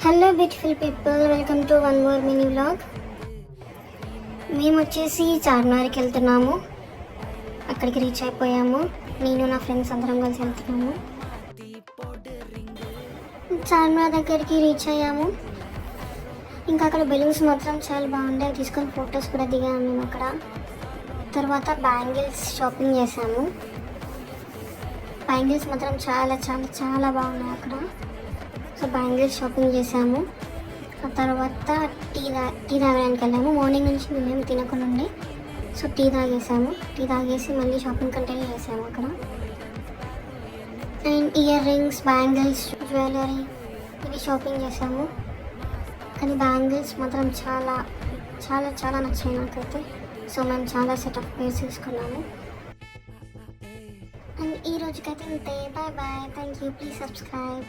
Hello beautiful people, welcome to one more mini vlog. మేము వచ్చేసి చార్మినార్కి వెళ్తున్నాము. అక్కడికి రీచ్ అయిపోయాము. నేను నా ఫ్రెండ్స్ అందరం కలిసి వెళ్తున్నాము. చార్మినార్ దగ్గరికి రీచ్ అయ్యాము. ఇంకా అక్కడ బెలూన్స్ మాత్రం చాలా బాగుండే, తీసుకొని ఫొటోస్ కూడా దిగాము మేము అక్కడ. తర్వాత బ్యాంగిల్స్ షాపింగ్ చేసాము. బ్యాంగిల్స్ మాత్రం చాలా చాలా చాలా బాగున్నాయి అక్కడ. సో బ్యాంగిల్స్ షాపింగ్ చేసాము. ఆ తర్వాత టీ తాగడానికి వెళ్ళాము. మార్నింగ్ నుంచి మేమేమి తినకుండా ఉండే, సో టీ తాగేసి మళ్ళీ షాపింగ్ కంటిన్యూ చేసాము అక్కడ. And ear rings, bangles, jewellery ఇవి షాపింగ్ చేసాము. కానీ బ్యాంగిల్స్ మాత్రం చాలా చాలా చాలా నచ్చాయి నాకైతే. సో మేము చాలా సెట్ ఆఫ్ పేర్స్ తీసుకున్నాము. అండ్ ఈ రోజుకైతే ఇంతే. Bye bye. Thank you. Please subscribe.